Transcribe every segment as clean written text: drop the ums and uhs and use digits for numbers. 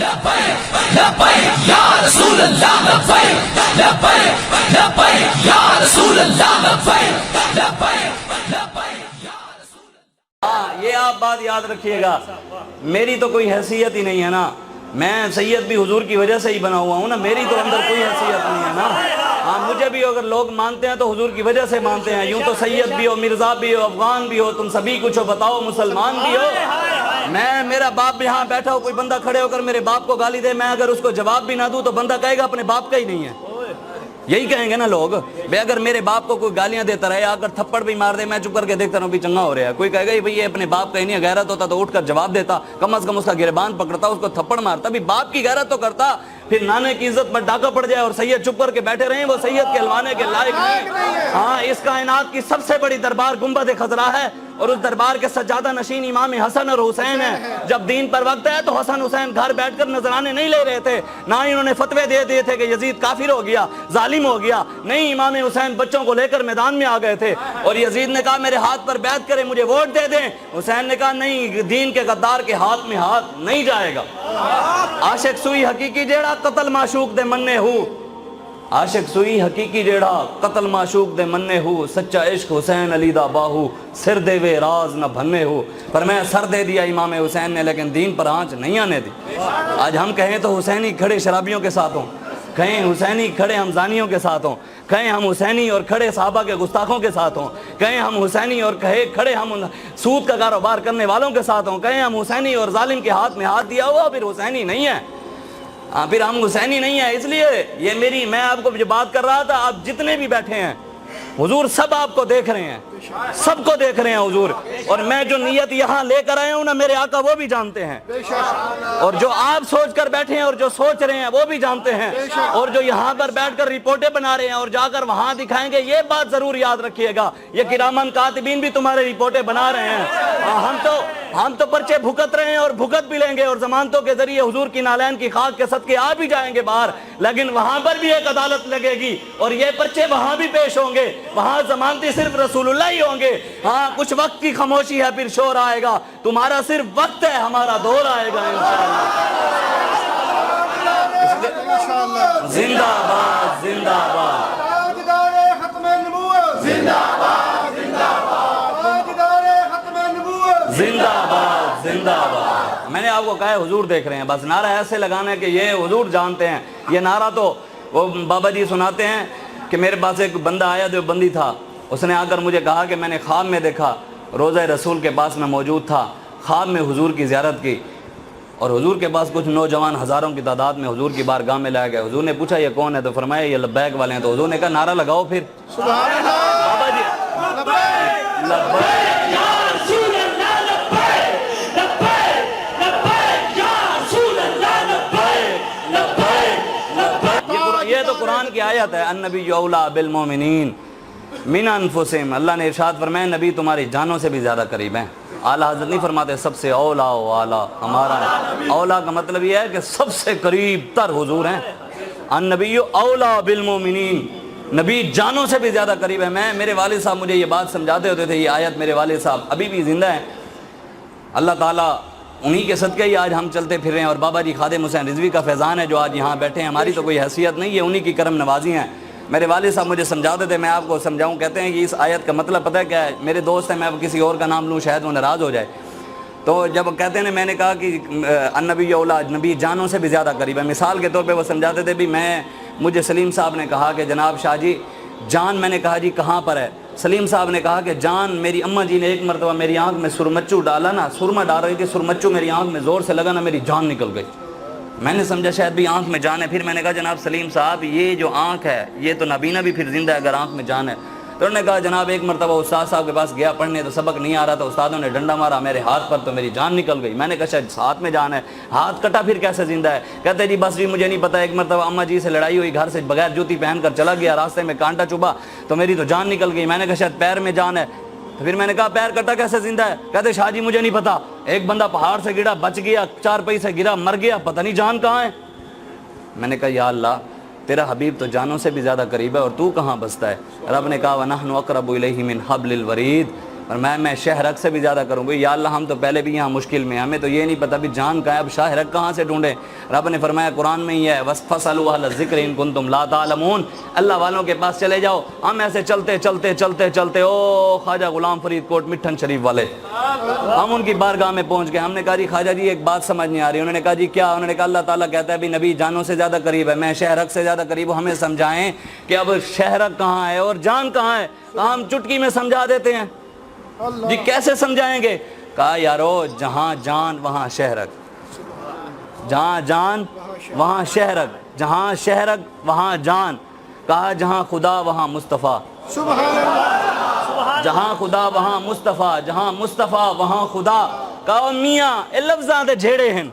لبیک لبیک یا رسول اللہ لبیک لبیک لبیک یا رسول اللہ لبیک لبیک لبیک یا رسول اللہ. ہاں یہ آپ بات یاد رکھیے گا، میری تو کوئی حیثیت ہی نہیں ہے نا، میں سید بھی حضور کی وجہ سے ہی بنا ہوا ہوں نا، میری تو اندر کوئی حیثیت نہیں ہے نا. ہاں مجھے بھی اگر لوگ مانتے ہیں تو حضور کی وجہ سے مانتے ہیں، یوں تو سید بھی ہو، مرزا بھی ہو، افغان بھی ہو، تم سبھی کچھ ہو، بتاؤ مسلمان بھی ہو. میرا باپ بھی یہاں بیٹھا ہو، کوئی بندہ کھڑے ہو کر میرے باپ کو گالی دے، میں اگر اس کو جواب بھی نہ دوں تو بندہ کہے گا اپنے باپ کا ہی نہیں ہے. یہی کہیں گے نا لوگ بے، اگر میرے باپ کو کوئی گالیاں دیتا رہے، اگر تھپڑ بھی مار دے، میں چپ کر کے دیکھتا رہوں بھی چنگا ہو رہا ہے. کوئی کہے گا بھئی یہ اپنے باپ کا ہی نہیں، غیرت ہوتا تو اٹھ کر جواب دیتا، کم از کم اس کا گریبان پکڑتا، اس کو تھپڑ مارتا، بھی باپ کی غیرت تو کرتا. پھر نانے کی عزت پر ڈاکہ پڑ جائے اور سید چپ کر کے بیٹھے رہیں، وہ سید کہلوانے کے لائق نہیں. ہاں اس کائنات کی سب سے بڑی دربار گنبد خضرا ہے، اور اس دربار کے سجادہ نشین امام حسن اور حسین ہیں. جب دین پر وقت ہے تو حسن حسین گھر بیٹھ کر نذرانے نہیں لے رہے تھے، نہ ہی انہوں نے فتوے دے دیے تھے کہ یزید کافر ہو گیا، ظالم ہو گیا. نہیں، امام حسین بچوں کو لے کر میدان میں آ گئے تھے، اور یزید نے کہا میرے ہاتھ پر بیعت کرے، مجھے ووٹ دے دیں. حسین نے کہا نہیں، دین کے غدار کے ہاتھ میں ہاتھ نہیں جائے گا. عاشق سوئی حقیقی جیڑا قتل معشوق دے مننے ہو، عاشق سوئی حقیقی جیڑا قتل معشوق دے مننے ہو، سچا عشق حسین علی دا باہو، سر دے وے راز نہ بھنے ہو. پر میں سر دے دیا امام حسین نے، لیکن دین پر آنچ نہیں آنے دی. آج ہم کہیں تو حسینی کھڑے شرابیوں کے ساتھ ہوں، کہیں حسینی کھڑے ہم زانیوں کے ساتھ ہوں، کہیں ہم حسینی اور کھڑے صحابہ کے گستاخوں کے ساتھ ہوں، کہیں ہم حسینی اور کھڑے ہم سود کا کاروبار کرنے والوں کے ساتھ ہوں، کہیں ہم حسینی اور ظالم کے ہاتھ میں ہاتھ دیا ہوا پھر حسینی نہیں ہے. پھر ہم حسینی نہیں ہیں. اس لیے یہ میں آپ کو جو بات کر رہا تھا، آپ جتنے بھی بیٹھے ہیں حضور سب آپ کو دیکھ رہے ہیں، سب کو دیکھ رہے ہیں حضور. اور میں جو نیت یہاں لے کر آیا ہوں نا، میرے آقا وہ بھی جانتے ہیں، اور جو آپ سوچ کر بیٹھے ہیں اور جو سوچ رہے ہیں وہ بھی جانتے ہیں، اور جو یہاں پر بیٹھ کر رپورٹیں بنا رہے ہیں اور جا کر وہاں دکھائیں گے، یہ بات ضرور یاد رکھیے گا، یہ کرامن کاتبین بھی تمہارے رپورٹیں بنا رہے ہیں. ہم تو پرچے بھگت رہے ہیں اور بھگت بھی لیں گے، اور ضمانتوں کے ذریعے حضور کی نالین کی خاک کے صدقے آ بھی جائیں گے باہر، لیکن وہاں پر بھی ایک عدالت لگے گی اور یہ پرچے وہاں بھی پیش ہوں گے، وہاں ضمانتی صرف رسول اللہ ہی ہوں گے. ہاں کچھ وقت کی خاموشی ہے، پھر شور آئے گا. تمہارا صرف وقت ہے، ہمارا دور آئے گا انشاءاللہ. زندہ باد زندہ باد زندہ باد زندہ باد. میں نے آپ کو کہا ہے حضور دیکھ رہے ہیں، بس نعرہ ایسے لگانا ہے کہ یہ حضور جانتے ہیں. یہ نعرہ تو وہ بابا جی سناتے ہیں کہ میرے پاس ایک بندہ آیا جو بندی تھا، اس نے آ کر مجھے کہا کہ میں نے خواب میں دیکھا، روضہ رسول کے پاس میں موجود تھا، خواب میں حضور کی زیارت کی، اور حضور کے پاس کچھ نوجوان ہزاروں کی تعداد میں حضور کی بارگاہ میں لائے گئے. حضور نے پوچھا یہ کون ہے؟ تو فرمایا یہ لبیک والے ہیں. تو حضور نے کہا نعرہ لگاؤ پھر. سبحان اللہ. بابا جی لبیک لبیک یہ تو قرآن کی آیت ہے، النبی اولیٰ بالمومنین من انفسہم. اللہ نے ارشاد فرمایا نبی تمہاری جانوں سے بھی زیادہ قریب ہیں. اعلیٰ حضرت نہیں فرماتے سب سے اولیٰ و اعلیٰ ہمارا ہے. اولیٰ کا مطلب یہ ہے کہ سب سے قریب تر حضور ہیں. النبی اولیٰ بالمومنین، نبی جانوں سے بھی زیادہ قریب ہے. میرے والد صاحب مجھے یہ بات سمجھاتے ہوتے تھے، یہ آیت میرے والد صاحب ابھی بھی زندہ ہیں، اللہ تعالیٰ انہی کے صدقے ہی آج ہم چلتے پھر رہے ہیں. اور بابا جی خادم حسین رضوی کا فیضان ہے جو آج یہاں بیٹھے ہیں. ہماری تو کوئی حیثیت نہیں ہے، انہی کی کرم نوازی ہیں. میرے والد صاحب مجھے سمجھاتے تھے، میں آپ کو سمجھاؤں. کہتے ہیں کہ اس آیت کا مطلب پتہ ہے کیا ہے؟ میرے دوست ہیں، میں اب کسی اور کا نام لوں شاید وہ ناراض ہو جائے. تو جب کہتے ہیں میں نے کہا کہ النبی اولیٰ، نبی جانوں سے بھی زیادہ قریب ہے. مثال کے طور پہ وہ سمجھاتے تھے بھی مجھے سلیم صاحب نے کہا کہ جناب شاہ جی جان، میں نے کہا جی کہاں پر ہے؟ سلیم صاحب نے کہا کہ جان میری اماں جی نے ایک مرتبہ میری آنکھ میں سرمچو ڈالا نا، سرما ڈال رہی تھی، سرمچو میری آنکھ میں زور سے لگا نا، میری جان نکل گئی. میں نے سمجھا شاید بھی آنکھ میں جان ہے. پھر میں نے کہا جناب سلیم صاحب یہ جو آنکھ ہے یہ تو نابینا بھی پھر زندہ ہے اگر آنکھ میں جان ہے. تو انہوں نے کہا جناب ایک مرتبہ استاد صاحب کے پاس گیا پڑھنے، تو سبق نہیں آ رہا تھا، استادوں نے ڈنڈا مارا میرے ہاتھ پر تو میری جان نکل گئی. میں نے کہا شاید ہاتھ میں جان ہے، ہاتھ کٹا پھر کیسے زندہ ہے؟ کہتے جی بس جی مجھے نہیں پتا، ایک مرتبہ اماں جی سے لڑائی ہوئی، گھر سے بغیر جوتی پہن کر چلا گیا، راستے میں کانٹا چبھا تو میری تو جان نکل گئی. میں نے کہا شاید پیر میں جان ہے. تو پھر میں نے کہا پیر کٹا کیسے زندہ ہے؟ کہتے شاہ جی مجھے نہیں پتا، ایک بندہ پہاڑ سے گرا بچ گیا، چار پئی سے گرا مر گیا، پتہ نہیں جان کہاں ہے. میں نے کہا یا اللہ تیرا حبیب تو جانوں سے بھی زیادہ قریب ہے اور تو کہاں بستا ہے؟ رب نے کہا وَنَحْنُ أَقْرَبُ إِلَيْهِ مِنْ حَبْلِ الْوَرِيدِ. اور میں شہرک سے بھی زیادہ کروں گا. یا اللہ ہم تو پہلے بھی یہاں مشکل میں ہیں, ہمیں تو یہ نہیں پتہ بھی جان کہاں ہے, اب شہرک کہاں سے ڈھونڈیں. رب نے فرمایا قرآن میں ہی ہے وَاسْفَصَلُوا أَهْلَ الذِّكْرِ إِن كُنتُمْ لَا تَعْلَمُونَ, اللہ والوں کے پاس چلے جاؤ. ہم ایسے چلتے چلتے چلتے چلتے او خواجہ غلام فرید کوٹ مٹھن شریف والے, ہم ان کی بارگاہ میں پہنچ گئے. ہم نے کہا جی خواجہ جی ایک بات سمجھ نہیں آ رہی. انہوں نے کہا جی کیا؟ انہوں نے کہا اللہ تعالیٰ کہتا ہے بھی نبی جانوں سے زیادہ قریب ہے, میں شہرک سے زیادہ قریب ہوں, ہمیں سمجھائیں کہ اب شہرک کہاں ہے اور جان کہاں ہے. ہم چٹکی میں سمجھا دیتے ہیں. جی کیسے سمجھائیں گے؟ کہا یارو جہاں جان وہاں شہرک, جہاں جان وہاں شہرک, جہاں شہرک وہاں جان. کہا جہاں خدا وہاں مصطفیٰ, جہاں خدا وہاں مصطفیٰ, جہاں مصطفیٰ وہاں خدا. کہا میاں یہ لفظاں دے جھیڑے ہیں,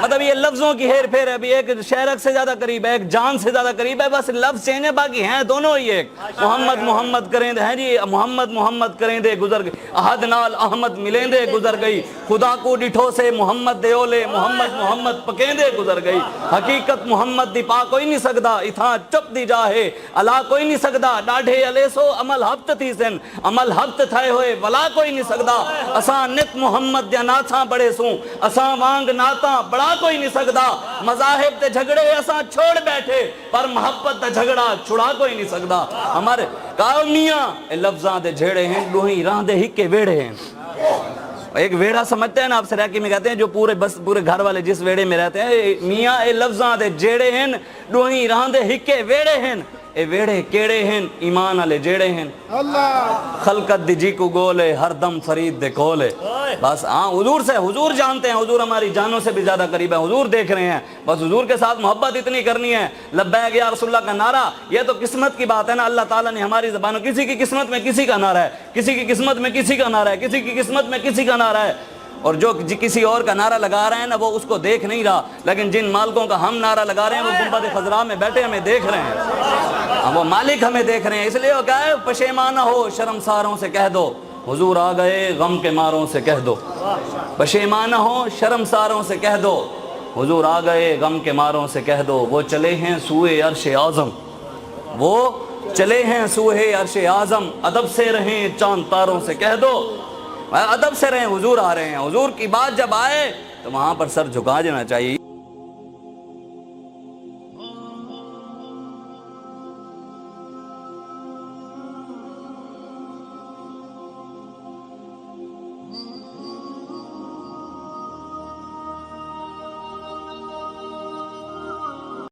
مطلب یہ لفظوں کی ہیر پھیر ہے. ابھی ایک شہرک سے زیادہ قریب ہے, ایک جان سے زیادہ قریب ہے, بس لفظ چینج ہے, باقی ہیں دونوں ہی ایک. محمد محمد کریں دے ہیں جی, محمد محمد کریں دے گزر گئی, احد نال احمد ملیں دے گزر گئی, خدا کو ڈٹھو سے محمد دے اولے, محمد محمد پکیں دے گزر گئی. حقیقت محمد دی پا کوئی نہیں سکدا, اتھاں چپ دی جاہے الا کوئی نہیں سکدا. ڈاڈھے علیہ سو عمل ہفت تھی سن, عمل ہفت تھائے ہوئے ولا کوئی نہیں سکدا. اساں نت محمد دیا ناتھاں بڑے سوں, اساں وانگ ناتاں بڑا کوئی نہیں سکدا. مذاہب تے جھگڑے اساں چھوڑ بیٹھے, پر محبت تے جھگڑا چھڑا کوئی نہیں سکدا. ہمارے کہا میاں اے لفظاں دے جھیڑے ہیں, ڈوہیں راہ دے ہکے ویڑے ہیں. ایک ویڑا سمجھتے ہیں نا آپ سراکی میں کہتے ہیں جو پورے گھر والے جس ویڑے میں رہتے ہیں, میاں اے لفظاں دے جھیڑے ہیں, ڈوہیں راہ دے ہکے ویڑے ہیں. اے ویڑے کیڑے ہیں ایمان والے جیڑے ہیں. خلقت دی جی کو گولے ہر دم فرید دے کولے. بس ہاں حضور سے, حضور جانتے ہیں, حضور ہماری جانوں سے بھی زیادہ قریب ہے, حضور دیکھ رہے ہیں, بس حضور کے ساتھ محبت اتنی کرنی ہے. لبیک یا رسول اللہ کا نعرہ یہ تو قسمت کی بات ہے نا, اللہ تعالیٰ نے ہماری زبانوں, کسی کی قسمت میں کسی کا نعرہ ہے, کسی کی قسمت میں کسی کا نعرہ ہے, کسی کی قسمت میں کسی کا نعرہ ہے. اور جو کسی اور کا نعرہ لگا رہے ہیں نا وہ اس کو دیکھ نہیں رہا, لیکن جن مالکوں کا ہم نعرہ لگا رہے ہیں وہ گنبد خضراء میں بیٹھے ہمیں دیکھ رہے ہیں, وہ مالک ہمیں دیکھ رہے ہیں. اس لیے وہ کہا ہے پشیمانہ ہو شرمساروں سے کہہ دو, حضور آ گئے غم کے ماروں سے کہہ دو. پشیمانہ ہو شرمساروں سے کہہ دو, حضور آ گئے غم کے ماروں سے کہہ دو. وہ چلے ہیں سوئے عرش اعظم, وہ چلے ہیں سوئے عرش اعظم, ادب سے رہیں چاند تاروں سے کہہ دو. ادب سے رہیں, حضور آ رہے ہیں. حضور کی بات جب آئے تو وہاں پر سر جھکا جانا چاہیے.